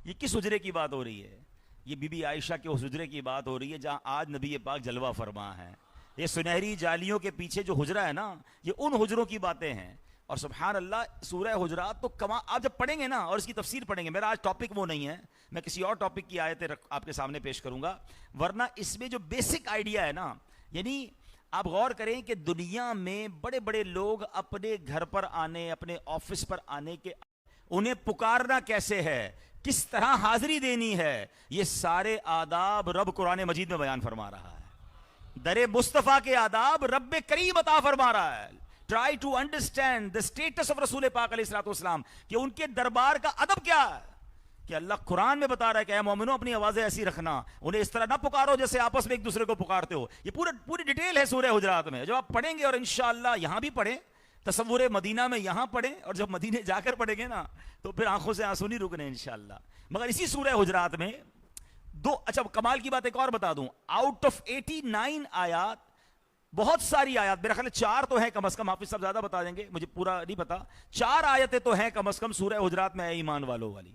یہ کس حجرے کی بات ہو رہی ہے؟ یہ بی بی عائشہ کے اس حجرے کی بات ہو رہی ہے جہاں آج نبی پاک جلوہ فرما ہے. یہ سنہری جالیوں کے پیچھے جو حجرہ ہے نا، یہ ان حجروں کی باتیں ہیں. اور سبحان اللہ سورہ حجرات تو آپ جب پڑھیں گے نا اور اس کی تفسیر پڑھیں گے، میرا آج ٹاپک وہ نہیں ہے، میں کسی اور ٹاپک کی آیتیں آپ کے سامنے پیش کروں گا. ورنہ اس میں جو بیسک آئیڈیا ہے نا، یعنی آپ غور کریں کہ دنیا میں بڑے بڑے لوگ اپنے گھر پر آنے، اپنے آفس پر آنے کے، انہیں پکارنا کیسے ہے، کس طرح حاضری دینی ہے، یہ سارے آداب رب قرآن مجید میں بیان فرما رہا ہے. در مصطفیٰ کے آداب رب کریم عطا فرما رہا ہے. Try to understand the status of رسول پاک علیہ الصلوۃ والسلام، کہ ان کے دربار کا ادب کیا ہے. کہ اللہ قرآن میں بتا رہا ہے کہ اے مومنوں اپنی آوازیں ایسی رکھنا، انہیں اس طرح نہ پکارو جیسے آپس میں ایک دوسرے کو پکارتے ہو. یہ پوری ڈیٹیل ہے سورہ حجرات میں. جب آپ پڑھیں گے اور انشاءاللہ یہاں بھی پڑھیں، تصور مدینہ میں یہاں پڑھیں، اور جب مدینے جا کر پڑھیں گے نا تو پھر آنکھوں سے آنسو نہیں رکنے انشاءاللہ. مگر اسی سورہ حجرات میں اچھا کمال کی بات ایک اور بتا دوں، آؤٹ آف 89 آیات، بہت ساری آیات، میرا خیال ہے 4 تو ہیں کم از کم، حافظ صاحب زیادہ بتا دیں گے، مجھے پورا نہیں پتا، 4 آیتیں تو ہیں کم از کم سورہ حجرات میں، اے ایمان والوں والی.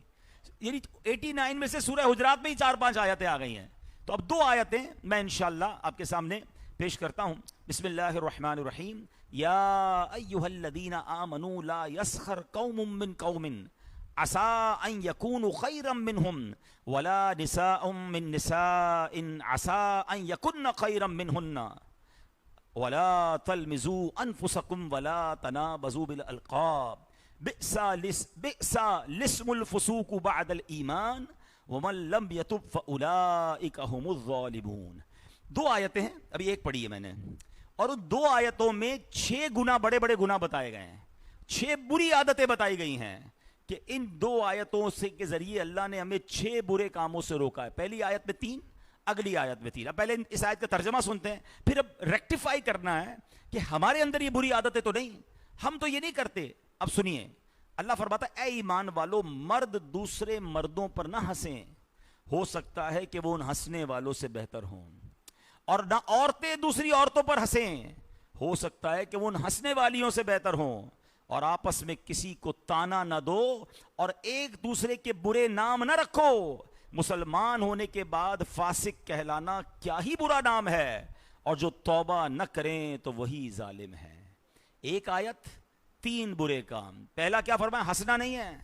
یعنی 89 میں سے سورہ حجرات میں ہی 4-5 آیتیں آ گئی ہیں. تو اب 2 آیتیں میں انشاءاللہ آپ کے سامنے پیش کرتا ہوں. بسم اللہ الرحمن الرحیم. یا ایھا الذین آمنوا لا یسخر قوم من قوم عسى ان يكونوا خيرا منهم ولا نساء من نساء عسى ان يكن خيرا منهن ولا تلمزوا انفسكم ولا تنابزوا بالالقاب بئس الاسم الفسوق بعد الايمان ومن لم يتب فاولئك هم الظالمون. 2 آیتیں ہیں، ابھی ایک پڑھی ہے میں نے، اور ان 2 آیتوں میں 6 گناہ، بڑے بڑے گناہ بتائے گئے ہیں، 6 بری عادتیں بتائی گئی ہیں. کہ ان 2 آیتوں سے کے ذریعے اللہ نے ہمیں 6 برے کاموں سے روکا ہے. پہلی آیت میں 3، اگلی آیت میں 3. اب پہلے اس آیت کا ترجمہ سنتے ہیں، پھر اب ریکٹیفائی کرنا ہے کہ ہمارے اندر یہ بری عادتیں تو نہیں، ہم تو یہ نہیں کرتے. اب سنیے، اللہ فرماتا ہے اے ایمان والو، مرد دوسرے مردوں پر نہ ہنسیں، ہو سکتا ہے کہ وہ ان ہنسنے والوں سے بہتر ہوں، اور نہ عورتیں دوسری عورتوں پر ہنسیں، ہو سکتا ہے کہ وہ ان ہنسنے والیوں سے بہتر ہوں. اور آپس میں کسی کو تانا نہ دو اور ایک دوسرے کے برے نام نہ رکھو. مسلمان ہونے کے بعد فاسق کہلانا کیا ہی برا نام ہے، اور جو توبہ نہ کریں تو وہی ظالم ہے. ایک آیت 3 برے کام. پہلا کیا فرمایا؟ ہنسنا نہیں ہے،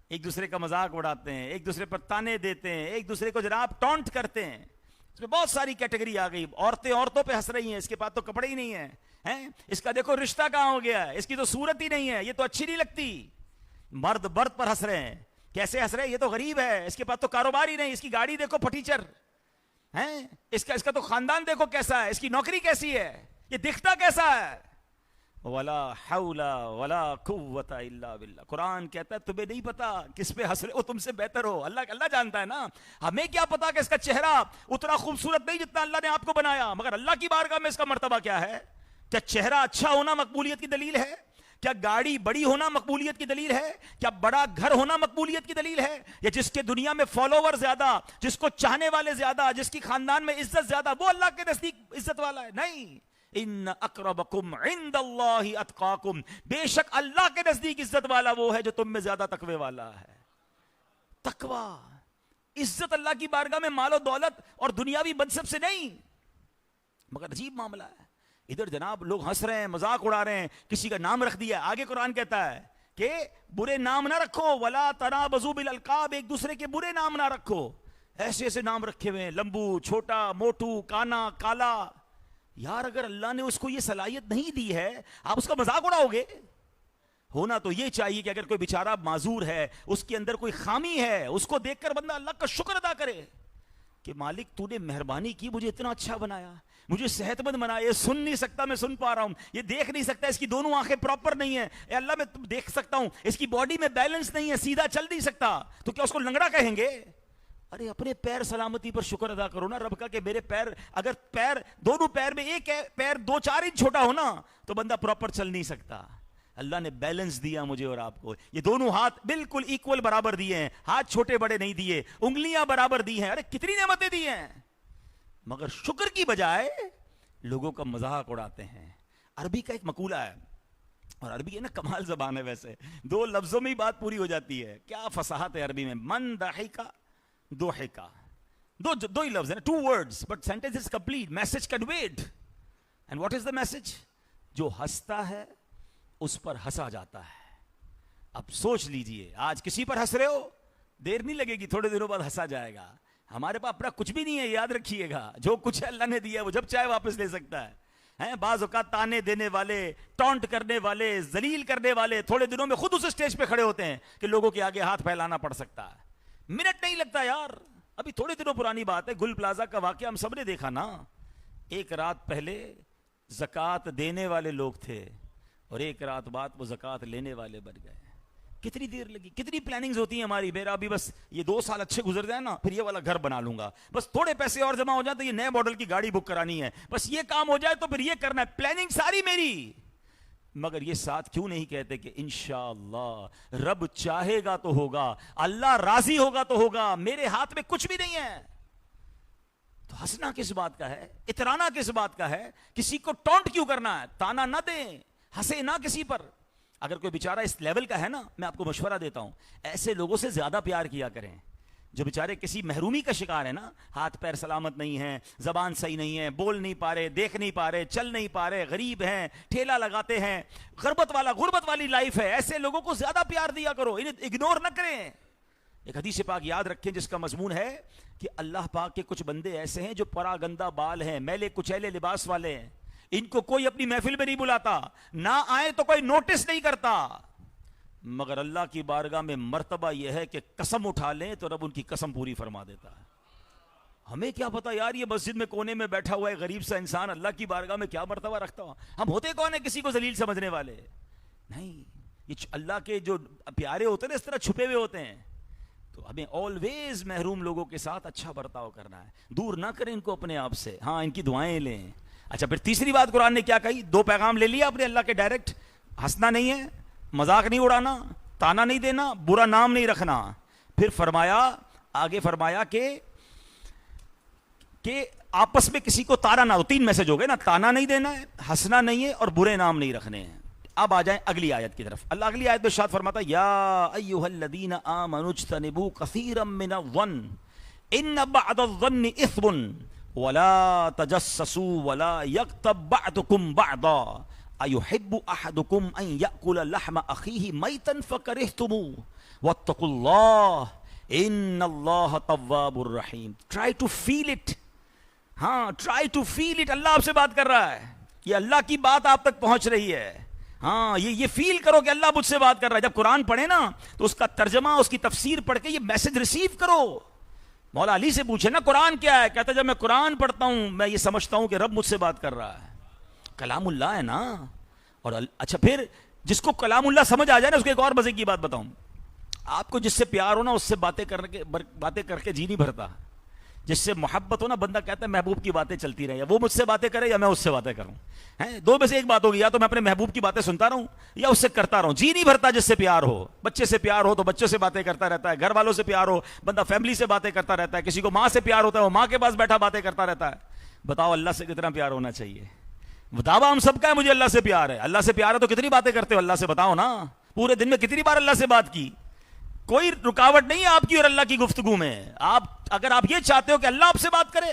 ایک دوسرے کا مذاق اڑاتے ہیں، ایک دوسرے پر تانے دیتے ہیں، ایک دوسرے کو جناب ٹونٹ کرتے ہیں. اس میں بہت ساری کیٹیگری آ گئی. عورتیں عورتوں پہ ہنس رہی ہیں، اس کے پاس تو کپڑے ہی نہیں ہیں، اس کا دیکھو رشتہ کہاں ہو گیا ہے، اس کی تو صورت ہی نہیں ہے، یہ تو اچھی نہیں لگتی. مرد مرد پر ہنس رہے ہیں، کیسے ہنس رہے ہیں؟ یہ تو غریب ہے، اس کے پاس تو کاروبار ہی نہیں، اس کی گاڑی دیکھو پھٹیچر ہیں، اس کا تو خاندان دیکھو کیسا ہے، اس کی نوکری کیسی ہے، یہ دکھتا کیسا ہے. ولا حول ولا قوت الا باللہ. قرآن کہتا ہے تمہیں نہیں پتا کس پہ ہنس رہے ہو، تم سے بہتر ہو. اللہ جانتا ہے نا، ہمیں کیا پتا کہ اس کا چہرہ اتنا خوبصورت نہیں جتنا اللہ نے آپ کو بنایا، مگر اللہ کی بارگاہ میں اس کا مرتبہ کیا ہے. کیا چہرہ اچھا ہونا مقبولیت کی دلیل ہے؟ کیا گاڑی بڑی ہونا مقبولیت کی دلیل ہے؟ کیا بڑا گھر ہونا مقبولیت کی دلیل ہے؟ یا جس کے دنیا میں فالوور زیادہ، جس کو چاہنے والے زیادہ، جس کی خاندان میں عزت زیادہ، وہ اللہ کے نزدیک عزت والا ہے؟ نہیں. ان اقربکم عند اللہ اتقاکم، بے شک اللہ کے نزدیک عزت والا وہ ہے جو تم میں زیادہ تقوی والا ہے. تقوی، عزت اللہ کی بارگاہ میں مال و دولت اور دنیاوی منصب سے نہیں. مگر عجیب معاملہ ہے، ادھر جناب لوگ ہنس رہے ہیں، مذاق اڑا رہے ہیں، کسی کا نام رکھ دیا. آگے قرآن کہتا ہے کہ برے نام نہ رکھو، ولا تنابزوا بالالقاب، ایک دوسرے کے برے نام نہ رکھو. ایسے ایسے نام رکھے ہوئے ہیں، لمبو، چھوٹا، موٹو، کانا، کالا. یار اگر اللہ نے اس کو یہ صلاحیت نہیں دی ہے، آپ اس کا مذاق اڑاؤ گے؟ ہونا تو یہ چاہیے کہ اگر کوئی بیچارہ معذور ہے، اس کے اندر کوئی خامی ہے، اس کو دیکھ کر بندہ اللہ کا شکر ادا کرے کہ مالک تو نے مہربانی کی، مجھے اتنا اچھا بنایا، مجھے صحت مند بنایا. یہ سن نہیں سکتا، میں سن پا رہا ہوں. یہ دیکھ نہیں سکتا، اس کی دونوں آنکھیں پراپر نہیں ہیں. اے اللہ میں دیکھ سکتا ہوں، اس کی باڈی میں بیلنس نہیں ہے، سیدھا چل نہیں سکتا، تو کیا اس کو لنگڑا کہیں گے؟ ارے اپنے پیر سلامتی پر شکر ادا کرو نا رب کا کہ میرے پیر، اگر پیر دونوں پیر میں ایک پیر 2-4 انچ چھوٹا ہو نا تو بندہ پراپر چل نہیں سکتا. اللہ نے بیلنس دیا مجھے اور آپ کو. یہ دونوں ہاتھ بالکل ایکول برابر دیے ہیں، ہاتھ چھوٹے بڑے نہیں دیے، انگلیاں برابر دی ہیں. ارے کتنی نعمتیں دی ہیں، مگر شکر کی بجائے لوگوں کا مذاق اڑاتے ہیں. عربی کا ایک مقولہ ہے، اور عربی ہے نا کمال زبان ہے، ویسے 2 لفظوں میں ہی بات پوری ہو جاتی ہے. کیا فصاحت ہے عربی میں. من ضحکا ضحکا، دو ہی لفظ ہیں، 2 words but sentence is complete, message conveyed. and what is the message؟ جو ہنستا ہے اس پر ہنسا جاتا ہے. اب سوچ لیجئے، آج کسی پر ہنس رہے ہو، دیر نہیں لگے گی، تھوڑے دنوں بعد ہنسا جائے گا. ہمارے پاس اپنا کچھ بھی نہیں ہے، یاد رکھیے گا. جو کچھ ہے اللہ نے دیا ہے وہ جب چاہے واپس لے سکتا ہے. بعض اوقات تانے دینے والے، ٹونٹ کرنے والے، ذلیل کرنے والے تھوڑے دنوں میں خود اس اسٹیج پہ کھڑے ہوتے ہیں کہ لوگوں کے آگے ہاتھ پھیلانا پڑ سکتا ہے. منٹ نہیں لگتا یار. ابھی تھوڑے دنوں پرانی بات ہے، گل پلازا کا واقعہ ہم سب نے دیکھا نا. ایک رات پہلے زکوٰۃ دینے والے لوگ تھے اور ایک رات بعد وہ زکوٰۃ لینے والے بن گئے. کتنی دیر لگی، کتنی پلاننگز ہوتی ہیں ہماری. میرا ابھی بس یہ 2 سال اچھے گزر جائیں نا، پھر یہ والا گھر بنا لوں گا، بس تھوڑے پیسے اور جمع ہو جائیں تو یہ نئے ماڈل کی گاڑی بک کرانی ہے، بس یہ کام ہو جائے تو پھر یہ کرنا ہے. پلاننگ ساری میری. مگر یہ ساتھ کیوں نہیں کہتے کہ انشاءاللہ رب چاہے گا تو ہوگا، اللہ راضی ہوگا تو ہوگا، میرے ہاتھ میں کچھ بھی نہیں ہے. تو ہنسنا کس بات کا ہے، اترانا کس بات کا ہے، کسی کو ٹونٹ کیوں کرنا ہے. تانا نہ دیں، ہنسے نہ کسی پر. اگر کوئی بیچارہ اس لیول کا ہے نا، میں آپ کو مشورہ دیتا ہوں، ایسے لوگوں سے زیادہ پیار کیا کریں. جو بیچارے کسی محرومی کا شکار ہے نا، ہاتھ پیر سلامت نہیں ہیں، زبان صحیح نہیں ہے، بول نہیں پا رہے، دیکھ نہیں پا رہے، چل نہیں پا رہے، غریب ہیں، ٹھیلا لگاتے ہیں، غربت والی لائف ہے، ایسے لوگوں کو زیادہ پیار دیا کرو، انہیں اگنور نہ کریں. ایک حدیث پاک یاد رکھیں جس کا مضمون ہے کہ اللہ پاک کے کچھ بندے ایسے ہیں جو پراگندہ بال ہیں، میلے کچیلے لباس والے ہیں. ان کو کوئی اپنی محفل میں نہیں بلاتا، نہ آئے تو کوئی نوٹس نہیں کرتا. مگر اللہ کی بارگاہ میں مرتبہ یہ ہے کہ قسم اٹھا لیں تو رب ان کی قسم پوری فرما دیتا ہے. ہمیں کیا پتا یار، یہ مسجد میں کونے میں بیٹھا ہوا ہے غریب سا انسان اللہ کی بارگاہ میں کیا مرتبہ رکھتا ہو. ہم ہوتے کون ہیں کسی کو ذلیل سمجھنے والے؟ نہیں، یہ اللہ کے جو پیارے ہوتے ہیں نا اس طرح چھپے ہوئے ہوتے ہیں. تو ہمیں آلویز محروم لوگوں کے ساتھ اچھا برتاؤ کرنا ہے، دور نہ کریں ان کو اپنے آپ سے. ہاں، ان کی دعائیں لیں. اچھا، پھر تیسری بات قرآن نے کیا کہی؟ 2 پیغام لے لیا اپنے اللہ کے ڈائریکٹ. ہنسنا نہیں ہے، مذاق نہیں اڑانا، تانا نہیں دینا، برا نام نہیں رکھنا. پھر آگے فرمایا کہ آپس میں کسی کو تانا نہ دو. 3 میسج ہو گئے نا، تانا نہیں دینا ہے، ہنسنا نہیں ہے، اور برے نام نہیں رکھنے ہیں. اب آ جائیں اگلی آیت کی طرف. اللہ اگلی آیت میں ارشاد فرماتا ہے، یا ایھا الذین آمنوا اجتنبوا کثیرا من الظن ان بعض الظن اثم ولا تجسسوا ولا یغتب بعضکم بعضا ایحب احدکم ان یأکل لحم اخیہ میتا فکرہتموہ واتقوا اللہ ان اللہ تواب الرحیم. Try to feel it. ہاں، ٹرائی ٹو فیل اٹ. اللہ آپ سے بات کر رہا ہے، یہ اللہ کی بات آپ تک پہنچ رہی ہے. ہاں، یہ فیل کرو کہ اللہ مجھ سے بات کر رہا ہے. جب قرآن پڑھے نا تو اس کا ترجمہ، اس کی تفسیر پڑھ کے یہ میسج ریسیو کرو. مولا علی سے پوچھے نا قرآن کیا ہے، کہتا ہے جب میں قرآن پڑھتا ہوں میں یہ سمجھتا ہوں کہ رب مجھ سے بات کر رہا ہے. کلام اللہ ہے نا. اور اچھا، پھر جس کو کلام اللہ سمجھ آ جائے نا، اس کو ایک اور مزے کی بات بتاؤں. آپ کو جس سے پیار ہو نا اس سے باتیں کر کے جی نہیں بھرتا. جس سے محبت ہو نا، بندہ کہتا ہے محبوب کی باتیں چلتی رہے، یا وہ مجھ سے باتیں کرے یا میں اس سے باتیں کروں. 2 میں سے ایک بات ہوگی، یا تو میں اپنے محبوب کی باتیں سنتا رہوں یا اس سے کرتا رہوں. جی نہیں بھرتا جس سے پیار ہو. بچے سے پیار ہو تو بچوں سے باتیں کرتا رہتا ہے، گھر والوں سے پیار ہو بندہ فیملی سے باتیں کرتا رہتا ہے. کسی کو ماں سے پیار ہوتا ہے وہ ماں کے پاس بیٹھا باتیں کرتا رہتا ہے. بتاؤ اللہ سے کتنا پیار ہونا چاہیے. دعویٰ ہم سب کا ہے مجھے اللہ سے پیار ہے. اللہ سے پیار ہے تو کتنی باتیں کرتے ہو اللہ سے، بتاؤ نا. پورے دن میں کتنی بار اللہ سے بات کی؟ کوئی رکاوٹ نہیں ہے آپ کی اور اللہ کی گفتگو میں. اگر آپ یہ چاہتے ہو کہ اللہ آپ سے بات کرے،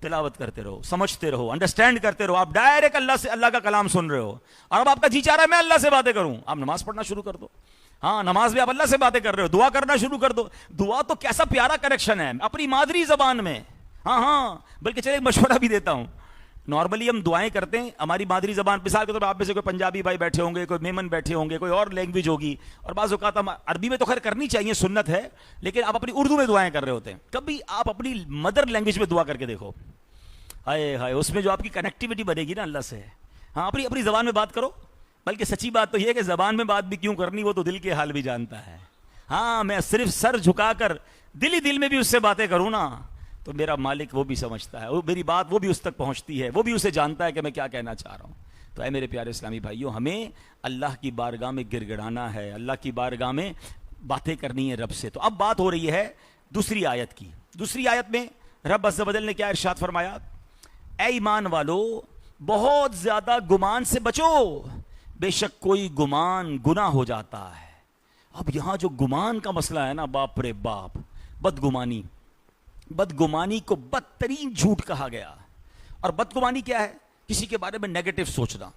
تلاوت کرتے رہو، سمجھتے رہو، انڈرسٹینڈ کرتے رہو. آپ ڈائریکٹ اللہ کا کلام سن رہے ہو اور اب آپ کا جی چاہ رہا ہے میں اللہ سے باتیں کروں. آپ نماز پڑھنا شروع کر دو. ہاں، نماز میں آپ اللہ سے باتیں کر رہے ہو، دعا کرنا شروع کر دو. دعا تو کیسا پیارا کنیکشن ہے اپنی مادری زبان میں. ہاں، بلکہ چلے ایک مشورہ بھی دیتا ہوں. نارملی ہم دعائیں کرتے ہیں ہماری مادری زبان. مثال کے طور پر آپ میں سے کوئی پنجابی بھائی بیٹھے ہوں گے، کوئی میمن بیٹھے ہوں گے، کوئی اور لینگویج ہوگی، اور بعض اوقات ہم عربی میں تو خیر کرنی چاہیے، سنت ہے، لیکن آپ اپنی اردو میں دعائیں کر رہے ہوتے ہیں. کبھی آپ اپنی مدر لینگویج میں دعا کر کے دیکھو، ہائے ہائے، اس میں جو آپ کی کنیکٹیوٹی بنے گی نا اللہ سے. ہاں، اپنی زبان میں بات کرو. بلکہ سچی بات تو یہ ہے کہ زبان میں بات بھی کیوں کرنی، وہ تو دل کے حال بھی جانتا ہے. ہاں، میں صرف سر جھکا کر دل میں بھی اس سے باتیں کروں نا تو میرا مالک وہ بھی سمجھتا ہے، وہ میری بات وہ بھی اس تک پہنچتی ہے، وہ بھی اسے جانتا ہے کہ میں کیا کہنا چاہ رہا ہوں. تو اے میرے پیارے اسلامی بھائیوں، ہمیں اللہ کی بارگاہ میں گر گڑانا ہے، اللہ کی بارگاہ میں باتیں کرنی ہے رب سے. تو اب بات ہو رہی ہے دوسری آیت کی. دوسری آیت میں رب عز و جل نے کیا ارشاد فرمایا؟ اے ایمان والو، بہت زیادہ گمان سے بچو، بے شک کوئی گمان گناہ ہو جاتا ہے. اب یہاں جو گمان کا مسئلہ ہے نا، باپ رے باپ، بدگمانی. بدگمانی کو بدترین جھوٹ کہا گیا. اور بدگمانی کیا ہے؟ کسی کے بارے میں نیگیٹو سوچنا،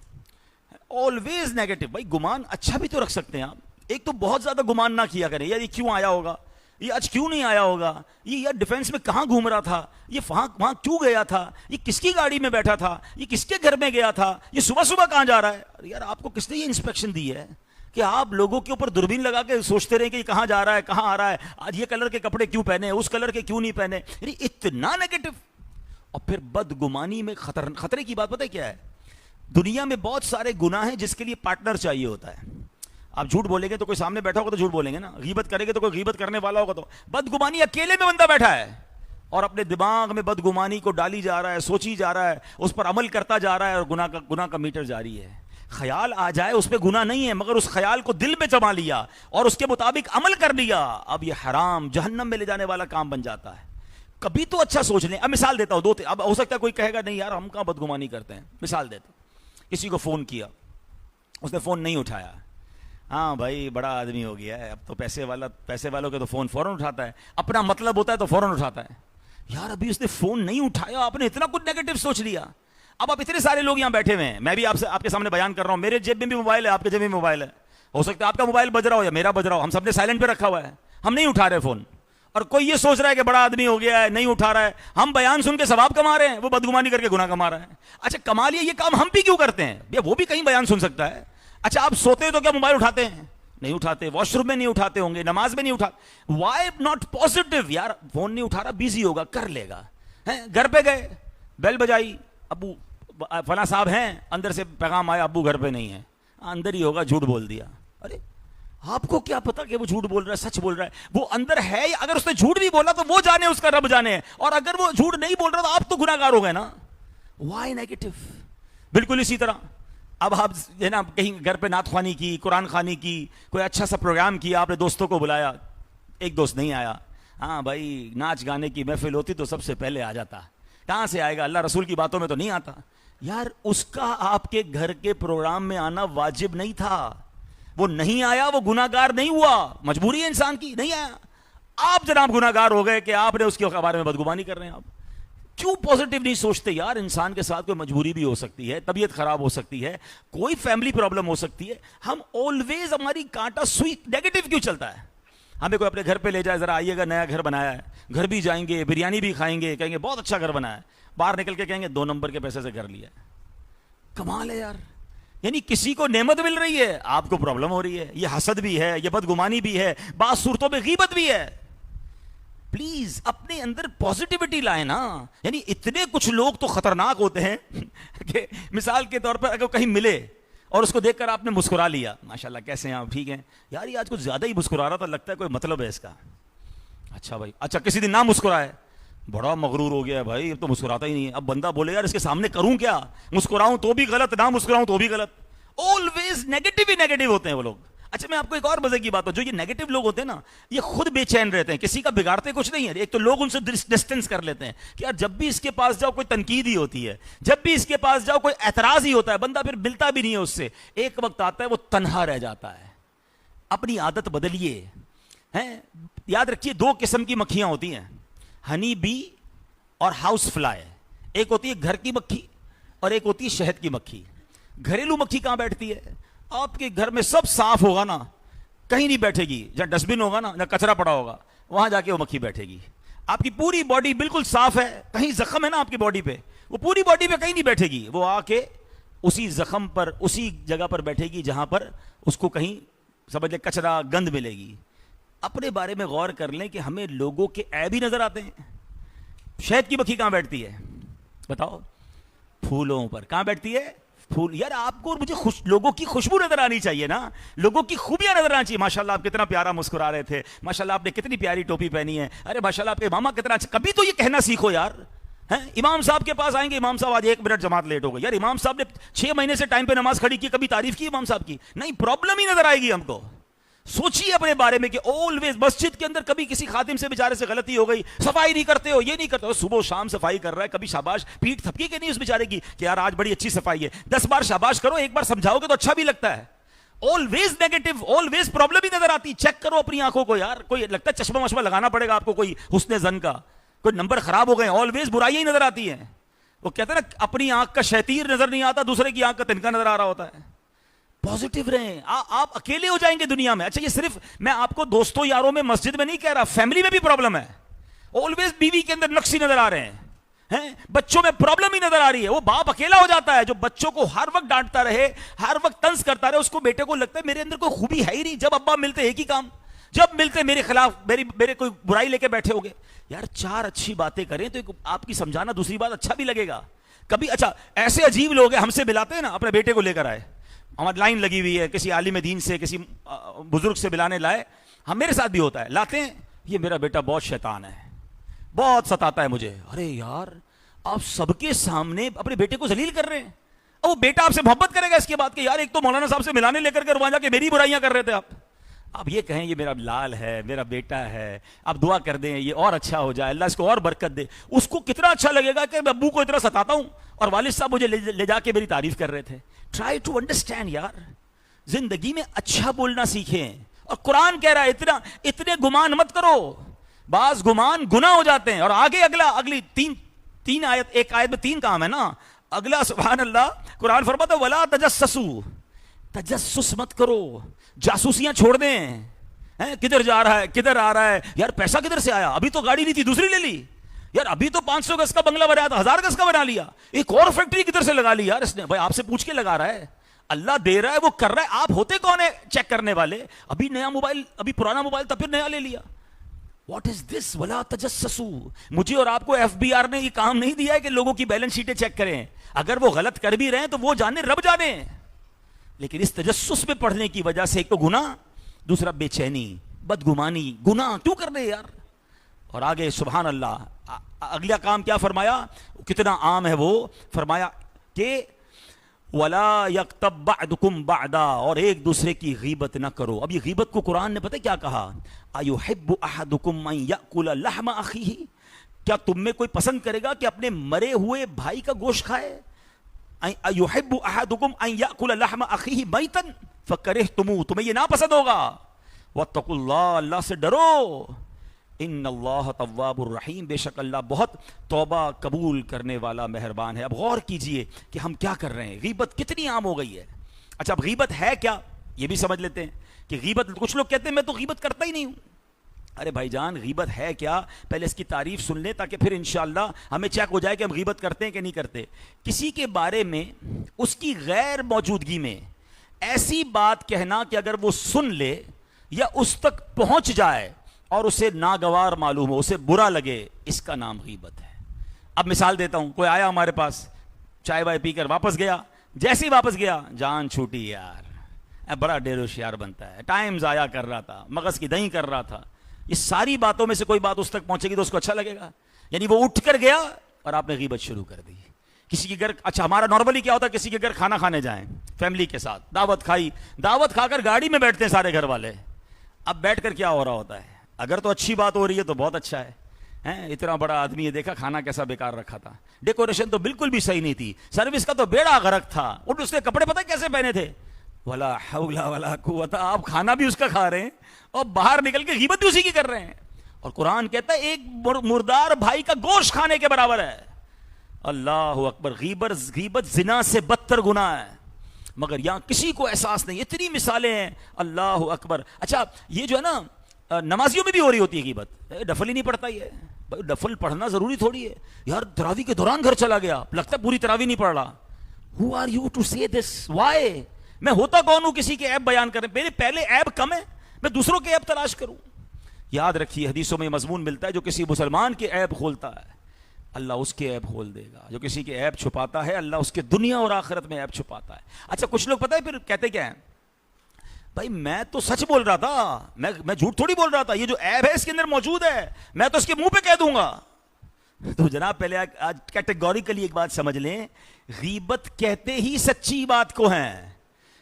آلویز نیگیٹو. بھائی گمان اچھا بھی تو رکھ سکتے ہیں آپ. ایک تو بہت زیادہ گمان نہ کیا کریں، یار یہ کیوں آیا ہوگا، یہ آج کیوں نہیں آیا ہوگا، یہ یار ڈیفینس میں کہاں گھوم رہا تھا، یہ وہاں کیوں گیا تھا، یہ کس کی گاڑی میں بیٹھا تھا، یہ کس کے گھر میں گیا تھا، یہ صبح صبح کہاں جا رہا ہے. یار آپ کو کس نے یہ انسپیکشن دی ہے کہ آپ لوگوں کے اوپر دوربین لگا کے سوچتے رہیں کہ یہ کہاں جا رہا ہے، کہاں آ رہا ہے، آج یہ کلر کے کپڑے کیوں پہنے، اس کلر کے کیوں نہیں پہنے. یعنی اتنا نیگیٹو. اور پھر بدگمانی میں خطرے کی بات پتہ ہے کیا ہے؟ دنیا میں بہت سارے گناہ ہیں جس کے لیے پارٹنر چاہیے ہوتا ہے. آپ جھوٹ بولیں گے تو کوئی سامنے بیٹھا ہوگا تو جھوٹ بولیں گے نا، غیبت کریں گے تو کوئی غیبت کرنے والا ہوگا. تو بدگمانی اکیلے میں بندہ بیٹھا ہے اور اپنے دماغ میں بدگمانی کو ڈالی جا رہا ہے، سوچی جا رہا ہے، اس پر عمل کرتا جا رہا ہے، اور گناہ کا میٹر جاری ہے. خیال آ جائے اس پہ گناہ نہیں ہے، مگر اس خیال کو دل میں جما لیا اور اس کے مطابق عمل کر لیا، اب یہ حرام جہنم میں لے جانے والا کام بن جاتا ہے. کبھی تو اچھا سوچ لیں. اب مثال دیتا ہوں، اب ہو سکتا ہے کوئی کہے گا نہیں یار ہم کہاں بدگمانی کرتے ہیں. مثال دیتا ہوں، کسی کو فون کیا، اس نے فون نہیں اٹھایا. ہاں بھائی بڑا آدمی ہو گیا ہے، اب تو پیسے والوں کے تو فون فوراً اٹھاتا ہے، اپنا مطلب ہوتا ہے تو فوراً اٹھاتا ہے. یار ابھی اس نے فون نہیں اٹھایا، آپ نے اتنا کچھ نیگیٹو سوچ لیا. اب آپ اتنے سارے لوگ یہاں بیٹھے ہوئے ہیں، میں بھی آپ کے سامنے بیان کر رہا ہوں، میرے جیب میں بھی موبائل ہے، آپ کے جیب میں موبائل ہے. ہو سکتا ہے آپ کا موبائل بج رہا ہو یا میرا بج رہا ہو، ہم سب نے سائلنٹ پہ رکھا ہوا ہے، ہم نہیں اٹھا رہے فون. اور کوئی یہ سوچ رہا ہے کہ بڑا آدمی ہو گیا ہے نہیں اٹھا رہا ہے. ہم بیان سن کے ثواب کما رہے ہیں، وہ بدگمانی کر کے گناہ کما رہا ہے. اچھا کما لیا، یہ کام ہم بھی کیوں کرتے ہیں؟ وہ بھی کہیں بیان سن سکتا ہے. اچھا آپ سوتے تو کیا موبائل اٹھاتے ہیں؟ نہیں اٹھاتے. واش روم میں نہیں اٹھاتے ہوں گے، نماز میں نہیں اٹھاتے. Why not positive? یار فون نہیں اٹھا رہا، بیزی ہوگا، کر لے گا. گھر پہ گئے، بیل بجائی، ابو فلاں صاحب ہیں، اندر سے پیغام آیا ابو گھر پہ نہیں ہے، اندر ہی ہوگا، جھوٹ بول دیا. ارے آپ کو کیا پتا کہ وہ جھوٹ بول رہا ہے سچ بول رہا ہے؟ وہ اندر ہے، اگر اس نے جھوٹ بھی بولا تو وہ جانے، اس کا رب جانے. اور اگر وہ جھوٹ نہیں بول رہا تو آپ تو گناہ گار ہو گئے نا. Why negative? بالکل اسی طرح اب آپ نا کہیں گھر پہ نعت خوانی کی، قرآن خوانی کی، کوئی اچھا سا پروگرام کیا، آپ نے دوستوں کو بلایا، ایک دوست نہیں آیا. ہاں بھائی ناچ گانے کی محفل ہوتی تو سب سے پہلے آ جاتا، کہاں سے آئے گا؟ اللہ رسول کی باتوں میں تو نہیں آتا. یار اس کا آپ کے گھر کے پروگرام میں آنا واجب نہیں تھا، وہ نہیں آیا، وہ گناہ گار نہیں ہوا، مجبوری ہے انسان کی، نہیں آیا. آپ جناب گناہ گار ہو گئے کہ آپ نے اس کے بارے میں بدگمانی کر رہے ہیں. آپ کیوں پازیٹیو نہیں سوچتے؟ یار انسان کے ساتھ کوئی مجبوری بھی ہو سکتی ہے، طبیعت خراب ہو سکتی ہے، کوئی فیملی پرابلم ہو سکتی ہے. ہم آلویز ہماری کانٹا سوئی نیگیٹو کیوں چلتا ہے؟ ہمیں کوئی اپنے گھر پہ لے جائے، ذرا آئیے گا، نیا گھر بنایا ہے، گھر بھی جائیں گے، بریانی بھی کھائیں گے، کہیں گے بہت اچھا گھر بنا ہے، باہر نکل کے کہیں گے 2 نمبر کے پیسے سے گھر لیا. کمال ہے یار. یعنی کسی کو نعمت مل رہی ہے، آپ کو پرابلم ہو رہی ہے. یہ حسد بھی ہے، یہ بدگمانی بھی ہے، بعض صورتوں میں غیبت بھی ہے. پلیز اپنے اندر پازیٹیوٹی لائیں نا. یعنی اتنے کچھ لوگ تو خطرناک ہوتے ہیں کہ مثال کے طور پر اگر کہیں ملے اور اس کو دیکھ کر آپ نے مسکرا لیا، ماشاءاللہ کیسے ہیں آپ، ٹھیک ہیں یار، یہ آج کچھ زیادہ ہی مسکرا رہا تھا، لگتا ہے کوئی مطلب ہے اس کا. اچھا بھائی، اچھا کسی دن نہ مسکرائے، بڑا مغرور ہو گیا ہے بھائی، اب تو مسکراتا ہی نہیں ہے. اب بندہ بولے یار اس کے سامنے کروں کیا، مسکراؤں تو بھی غلط، نہ مسکراؤں تو بھی غلط. آلویز نیگیٹو ہی نیگیٹو ہوتے ہیں وہ لوگ. اچھا میں آپ کو ایک اور مزے کی بات جو یہ نیگیٹو لوگ ہوتے ہیں نا، یہ خود بے چین رہتے ہیں، کسی کا بگاڑتے کچھ نہیں ہے. ایک تو لوگ ان سے ڈسٹینس کر لیتے ہیں کہ یار جب بھی اس کے پاس جاؤ کوئی تنقید ہی ہوتی ہے، جب بھی اس کے پاس جاؤ کوئی اعتراض ہی ہوتا ہے، بندہ پھر ملتا بھی نہیں ہے اس سے. ایک وقت آتا ہے وہ تنہا رہ جاتا ہے. اپنی عادت بدلیے. یاد رکھیے 2 قسم کی مکھیاں ہوتی ہیں، ہنی بی اور ہاؤس فلائی. ایک ہوتی ہے گھر کی مکھی اور ایک ہوتی ہے شہد کی مکھی. گھریلو مکھی کہاں بیٹھتی ہے؟ آپ کے گھر میں سب صاف ہوگا نا، کہیں نہیں بیٹھے گی. جہاں ڈسٹ بن ہوگا نا، جہاں کچرا پڑا ہوگا، وہاں جا کے وہ مکھی بیٹھے گی. آپ کی پوری باڈی بالکل صاف ہے، کہیں زخم ہے نا آپ کی باڈی پہ، وہ پوری باڈی پہ کہیں نہیں بیٹھے گی، وہ آ کے اسی زخم پر، اسی جگہ پر بیٹھے گی جہاں پر اس کو کہیں سمجھ لیں کچرا گند ملے گی. اپنے بارے میں غور کر لیں کہ ہمیں لوگوں کے عیب ہی نظر آتے ہیں. شہد کی مکھی کہاں بیٹھتی ہے بتاؤ؟ پھولوں پر. کہاں بیٹھتی ہے؟ پھول. یار آپ کو اور مجھے لوگوں کی خوشبو نظر آنی چاہیے نا، لوگوں کی خوبیاں نظر آنی چاہیے. ماشاءاللہ آپ کتنا پیارا مسکرا رہے تھے، ماشاءاللہ آپ نے کتنی پیاری ٹوپی پہنی ہے، ارے ماشاءاللہ آپ کے ماما کتنا اچھا. کبھی تو یہ کہنا سیکھو یار. امام صاحب کے پاس آئیں گے، امام صاحب آج 1 منٹ جماعت لیٹ ہو گئی، یار امام صاحب نے 6 مہینے سے ٹائم پہ نماز کھڑی کی، کبھی تعریف کی امام صاحب کی؟ نہیں. پرابلم ہی نظر آئے گی ہم کو. سوچیے اپنے بارے میں کہ آلویز مسجد کے اندر کبھی کسی خادم سے بیچارے سے غلطی ہو گئی, صفائی نہیں کرتے ہو, یہ نہیں کرتے ہو, صبح و شام صفائی کر رہا ہے, کبھی شاباش پیٹ تھپکی کہ نہیں اس بیچارے کی کہ یار آج بڑی اچھی صفائی ہے, 10 بار شاباش کرو, ایک بار سمجھاؤ گے تو اچھا بھی لگتا ہے. آلویز نیگیٹو, آلویز پرابلم ہی نظر آتی. چیک کرو اپنی آنکھوں کو یار, کوئی لگتا ہے چشمہ مشمہ لگانا پڑے گا آپ کو کوئی حسن زن کا, کوئی نمبر خراب ہو گئے, آلویز برائیاں ہی نظر آتی ہیں. وہ کہتے ہیں نا اپنی آنکھ کا شیطیر نظر نہیں آتا, دوسرے کی آنکھ کا تنکا نظر آ رہا ہوتا ہے. پازیٹیو رہیں, آپ اکیلے ہو جائیں گے دنیا میں. اچھا یہ صرف میں آپ کو دوستوں یاروں میں مسجد میں نہیں کہہ رہا, فیملی میں بھی پرابلم ہے. آلویز بیوی کے اندر نقص نظر آ رہے ہیں, بچوں میں پرابلم ہی نظر آ رہی ہے. وہ باپ اکیلا ہو جاتا ہے جو بچوں کو ہر وقت ڈانٹتا رہے, ہر وقت طنز کرتا رہے. اس کو بیٹے کو لگتا ہے میرے اندر کوئی خوبی ہے ہی نہیں. جب ابا ملتے ایک ہی کام, جب ملتے میرے خلاف میرے کوئی برائی لے کے بیٹھے ہوگے. یار 4 اچھی باتیں کریں تو آپ کی سمجھانا دوسری بات اچھا بھی لگے گا کبھی. اچھا ایسے عجیب لوگ ہیں, ہم سے ملاتے ہیں نا, اپنے بیٹے کو لے کر آئے, ہماری لائن لگی ہوئی ہے, کسی عالم دین سے کسی بزرگ سے ملانے لائے. ہم میرے ساتھ بھی ہوتا ہے, لاتے ہیں, یہ میرا بیٹا بہت شیطان ہے, بہت ستاتا ہے مجھے. ارے یار آپ سب کے سامنے اپنے بیٹے کو ذلیل کر رہے ہیں. اب وہ بیٹا آپ سے محبت کرے گا اس کے بعد کہ یار ایک تو مولانا صاحب سے ملانے لے کر وہاں جا کے میری برائیاں کر رہے تھے آپ. اب یہ کہیں یہ میرا لال ہے, میرا بیٹا ہے, آپ دعا کر دیں یہ اور اچھا ہو جائے, اللہ اس کو اور برکت دے. اس کو کتنا اچھا لگے گا کہ میں ابو کو اتنا ستاتا ہوں اور والد صاحب مجھے لے جا کے میری تعریف کر رہے تھے. ٹرائی ٹو انڈرسٹینڈ یار, زندگی میں اچھا بولنا سیکھیں. اور قرآن کہہ رہا ہے اتنے گمان مت کرو, بعض گمان گناہ ہو جاتے ہیں. اور آگے اگلی تین آیت, ایک آیت میں 3 کام ہے نا, اگلا سبحان اللہ قرآن فرماتا ہے ولا تجسسوا, تجسس مت کرو, جاسوسیاں چھوڑ دیں. کدھر جا رہا ہے, کدھر آ رہا ہے, یار پیسہ کدھر سے آیا, ابھی تو گاڑی نہیں تھی دوسری لے لی, یار ابھی تو 500 گز کا بنگلہ بنایا تھا 1000 گز کا بنا لیا, ایک اور فیکٹری کدھر سے لگا لی. یار اس نے بھائی آپ سے پوچھ کے لگا رہا ہے, اللہ دے رہا ہے وہ کر رہا ہے, آپ ہوتے کون ہے چیک کرنے والے. ابھی نیا موبائل, ابھی پرانا موبائل تھا پھر نیا لے لیا. واٹ از دس ولا تجسسوا. مجھے اور آپ کو FBR نے یہ کام نہیں دیا ہے کہ لوگوں کی بیلنس شیٹیں چیک کریں. اگر وہ غلط کر بھی رہے ہیں تو وہ جانے, رب جانے. لیکن اس تجسس میں پڑھنے کی وجہ سے ایک تو گناہ, دوسرا بے چینی, بدگمانی. گناہ کیوں کر رہے یار. اور آگے سبحان اللہ اگلا کام کیا فرمایا, کتنا عام ہے وہ, فرمایا کہ وَلَا يَغْتَبْ بَعْدُكُمْ بَعْدًا, اور ایک دوسرے کی غیبت نہ کرو. اب یہ غیبت کو قرآن نے پتہ کیا کہا, أَيُحِبُّ أَحَدُكُمْ أَن يَأْكُلَ لَحْمَ أَخِيهِ, کیا تم میں کوئی پسند کرے گا کہ اپنے مرے ہوئے بھائی کا گوشت کھائے. أَيُحِبُّ أَحَدُكُمْ أَن يَأْكُلَ لَحْمَ أَخِيهِ مَيْتًا فَكَرِهْتُمُوهُ, تمہیں یہ ناپسند ہوگا. وَاتَّقُوا اللَّهَ, اللہ سے ڈرو. ان اللہ تواب الرحیم, بے شک اللہ بہت توبہ قبول کرنے والا مہربان ہے. اب غور کیجئے کہ ہم کیا کر رہے ہیں, غیبت کتنی عام ہو گئی ہے. اچھا اب غیبت ہے کیا یہ بھی سمجھ لیتے ہیں کہ غیبت, کچھ لوگ کہتے ہیں میں تو غیبت کرتا ہی نہیں ہوں. ارے بھائی جان غیبت ہے کیا, پہلے اس کی تعریف سن لیں تاکہ پھر انشاءاللہ ہمیں چیک ہو جائے کہ ہم غیبت کرتے ہیں کہ نہیں کرتے. کسی کے بارے میں اس کی غیر موجودگی میں ایسی بات کہنا کہ اگر وہ سن لے یا اس تک پہنچ جائے اور اسے ناگوار معلوم ہو, اسے برا لگے, اس کا نام غیبت ہے. اب مثال دیتا ہوں, کوئی آیا ہمارے پاس, چائے وائے پی کر واپس گیا, جیسے ہی واپس گیا جان چھوٹی یار, بڑا ڈیر ہوشیار بنتا ہے, ٹائم ضائع کر رہا تھا, مغز کی دہی کر رہا تھا. یہ ساری باتوں میں سے کوئی بات اس تک پہنچے گی تو اس کو اچھا لگے گا. یعنی وہ اٹھ کر گیا اور آپ نے غیبت شروع کر دی. کسی کے گھر, اچھا ہمارا نارملی کیا ہوتا ہے, کسی کے گھر کھانا کھانے جائیں فیملی کے ساتھ, دعوت کھائی, دعوت کھا کر گاڑی میں بیٹھتے ہیں سارے گھر والے. اب بیٹھ کر کیا ہو رہا ہوتا ہے, اگر تو اچھی بات ہو رہی ہے تو بہت اچھا ہے, اتنا بڑا آدمی ہے, دیکھا کھانا کیسا بیکار رکھا تھا, ڈیکوریشن تو بالکل بھی صحیح نہیں تھی, سروس کا تو بیڑا غرق تھا, اور اس نے کپڑے پتہ کیسے پہنے تھے, ولا حول ولا قوت. آپ کھانا بھی اس کا کھا رہے ہیں اور باہر نکل کے غیبت بھی اسی کی کر رہے ہیں. اور قرآن کہتا ہے ایک مردار بھائی کا گوشت کھانے کے برابر ہے. اللہ اکبر. غیبت زنا سے بدتر گناہ ہے, مگر یہاں کسی کو احساس نہیں. اتنی مثالیں ہیں, اللہ اکبر. اچھا یہ جو ہے نا نمازیوں میں بھی ہو رہی ہوتی ہے غیبت, ڈفل ہی نہیں پڑھتا. یہ بھائی ڈفل پڑھنا ضروری تھوڑی ہے یار, تراوی کے دوران گھر چلا گیا, لگتا ہے پوری تراوی نہیں پڑھ رہا. Who are you to say this? Why? میں ہوتا کون ہوں کسی کے عیب بیان کریں, میرے پہلے عیب کم ہے, میں دوسروں کے عیب تلاش کروں. یاد رکھیے حدیثوں میں مضمون ملتا ہے, جو کسی مسلمان کے عیب کھولتا ہے اللہ اس کے عیب کھول دے گا, جو کسی کے عیب چھپاتا ہے اللہ اس کے دنیا اور آخرت میں عیب چھپاتا ہے. اچھا کچھ لوگ پتہ ہے پھر کہتے کیا ہیں, بھائی میں تو سچ بول رہا تھا, میں جھوٹ تھوڑی بول رہا تھا, یہ جو عیب ہے اس کے اندر موجود ہے, میں تو اس کے منہ پہ کہہ دوں گا. تو جناب پہلے آج کیٹیگوریکلی ایک بات سمجھ لیں, غیبت کہتے ہی سچی بات کو ہیں,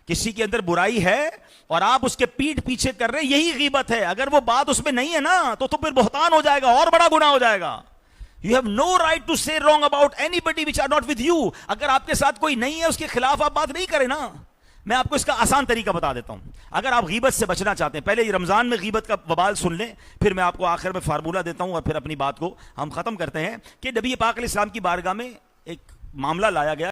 کسی کے اندر برائی ہے اور آپ اس کے پیٹھ پیچھے کر رہے ہیں، یہی غیبت ہے. اگر وہ بات اس میں نہیں ہے نا تو پھر بہتان ہو جائے گا اور بڑا گناہ ہو جائے گا. You have no right to say wrong about anybody which are not with you. اگر آپ کے ساتھ کوئی نہیں ہے اس کے خلاف آپ بات نہیں کریں نا. میں آپ کو اس کا آسان طریقہ بتا دیتا ہوں. اگر آپ غیبت سے بچنا چاہتے ہیں، پہلے یہ رمضان میں غیبت کا وبال سن لیں، پھر میں آپ کو آخر میں فارمولہ دیتا ہوں اور پھر اپنی بات کو ہم ختم کرتے ہیں کہ نبی پاک علیہ السلام کی بارگاہ میں ایک معاملہ لایا گیا.